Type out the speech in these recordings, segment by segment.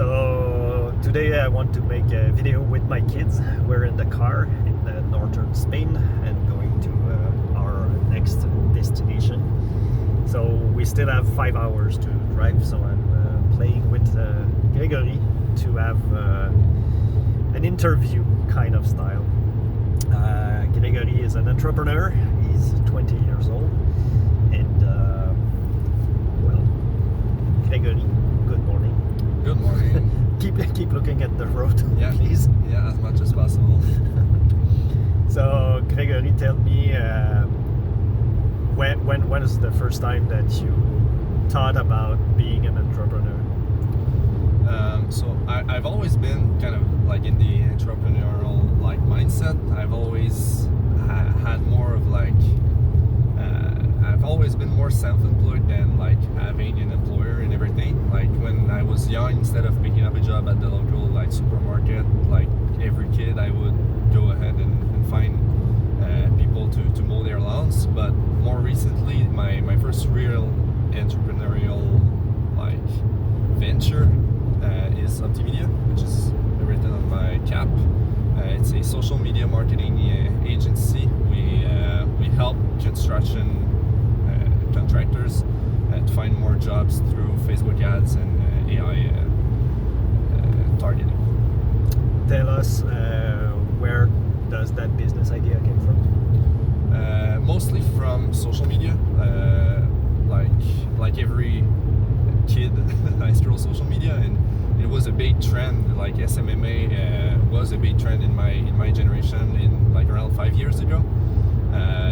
So today I want to make a video with my kids. We're in the car in northern Spain and going to our next destination. So we still have 5 hours to drive, so I'm playing with Gregory to have an interview kind of style. Gregory is an entrepreneur. He's 20 years old, and well, Gregory, good morning. Good morning. Keep looking at the road, Yeah, please. Yeah, as much as possible. So Gregory, tell me, when was the first time that you thought about being an entrepreneur? So I've always been kind of like in the entrepreneurial like mindset. I've always had more of like I've always been more self-employed than like having an employer and everything. Like when I was young, instead of picking up a job at the local like supermarket, like every kid, I would go ahead and find people to mow their lawns. But more recently, my first real entrepreneurial like venture is Optimedia, which is written on my cap. It's a social media marketing agency. We help construction contractors to find more jobs through Facebook ads and AI targeting. Tell us, where does that business idea came from? Mostly from social media. Like every kid, I scroll social media, and it was a big trend. Like SMMA was a big trend in my generation in like around 5 years ago.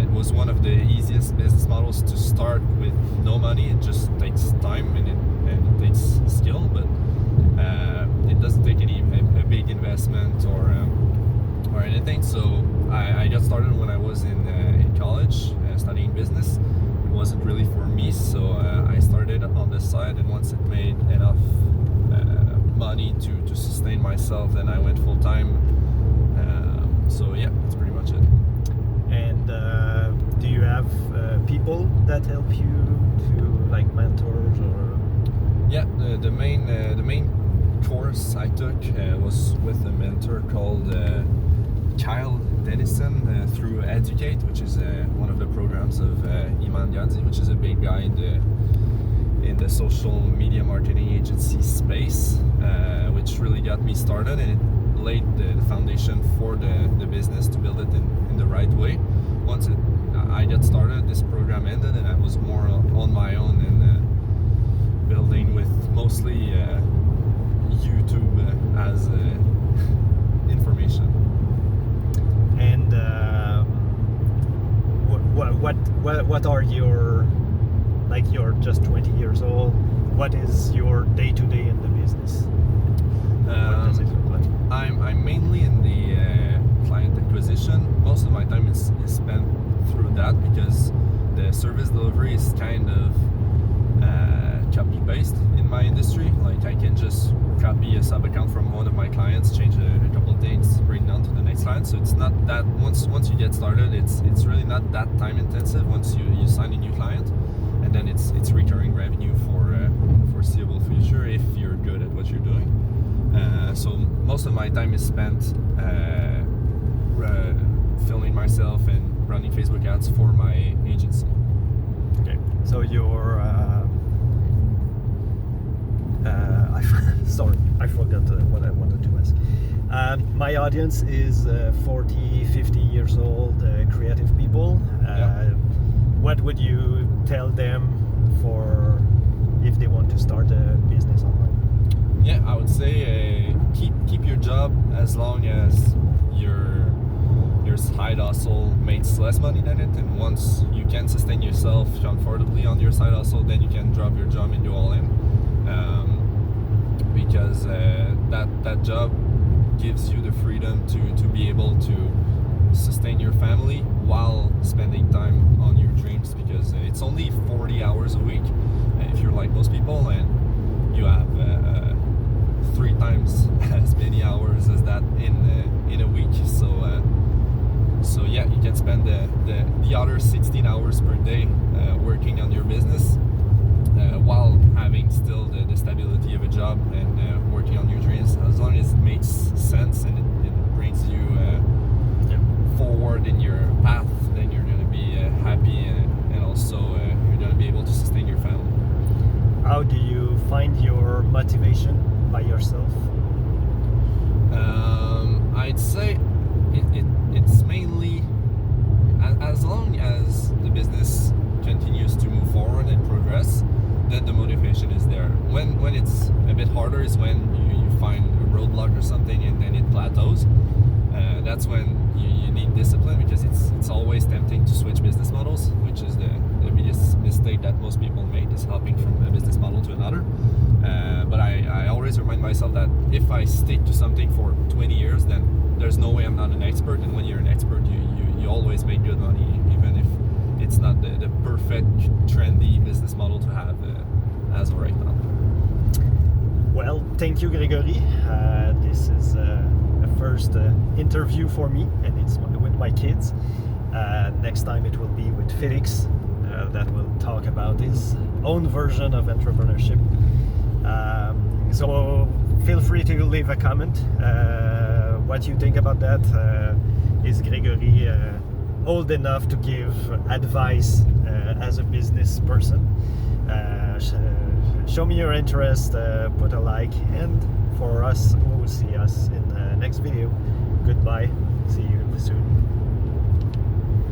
It was one of the easiest business models to start with no money. It just takes time and it takes skill, but it doesn't take a big investment or anything. So I got started when I was in college studying business. It wasn't really for me, so I started on the side, and once it made enough money to sustain myself, then I went full time. So yeah, that's pretty much it. And do you have people that help you to like mentors or? Yeah, the main course I took was with a mentor called Kyle Dennison through Educate, which is one of the programs of Iman Gadzi, which is a big guy in the social media marketing agency space, which really got me started, and it laid the foundation for the business to build it in the right way. Once I got started, this program ended, and I was more on my own and building with mostly YouTube as information. And what are your, like, you're just 20 years old, what is your day-to-day in the business? What does it look like? I'm mainly in the client acquisition. Most of my time is spent through that, because the service delivery is kind of copy-paste in my industry. Like I can just copy a sub-account from one of my clients, change a couple of things, bring down to the next client. So it's not that, once you get started, it's really not that time intensive once you sign a new client, and then it's recurring revenue for the foreseeable future if you're good at what you're doing. So most of my time is spent filming myself and running Facebook ads for my agency. Okay, so you're sorry, I forgot what I wanted to ask. My audience is 40, 50 years old, creative people. Yeah. What would you tell them for if they want to start a business online? Yeah, I would say keep your job as long as your side hustle makes less money than it, and once you can sustain yourself comfortably on your side hustle, then you can drop your job and go all in, because that job gives you the freedom to be able to sustain your family while spending time on your dreams, because it's only 40 hours a week if you're like most people, and you have 3 times as many hours as that in a week. So yeah, you can spend the other 16 hours per day working on your business while having still the stability of a job and working on yourself? I'd say it's mainly as long as the business continues to move forward and progress, then the motivation is there. When it's a bit harder is when you find a roadblock or something and then it plateaus. That's when you need discipline, because it's always tempting to switch business models, which is the biggest mistake that most people make, is hopping from a business model to another. But I always remind myself that if I stick to something for 20 years, then there's no way I'm not an expert. And when you're an expert, you always make good money, even if it's not the perfect trendy business model to have as of right now. Well, thank you, Gregory. This is a first interview for me, and it's with my kids. Next time it will be with Felix, that will talk about his own version of entrepreneurship. So feel free to leave a comment. What you think about that? Is Gregory old enough to give advice as a business person? Show me your interest, put a like, and for us, we will see us in the next video. Goodbye, see you soon.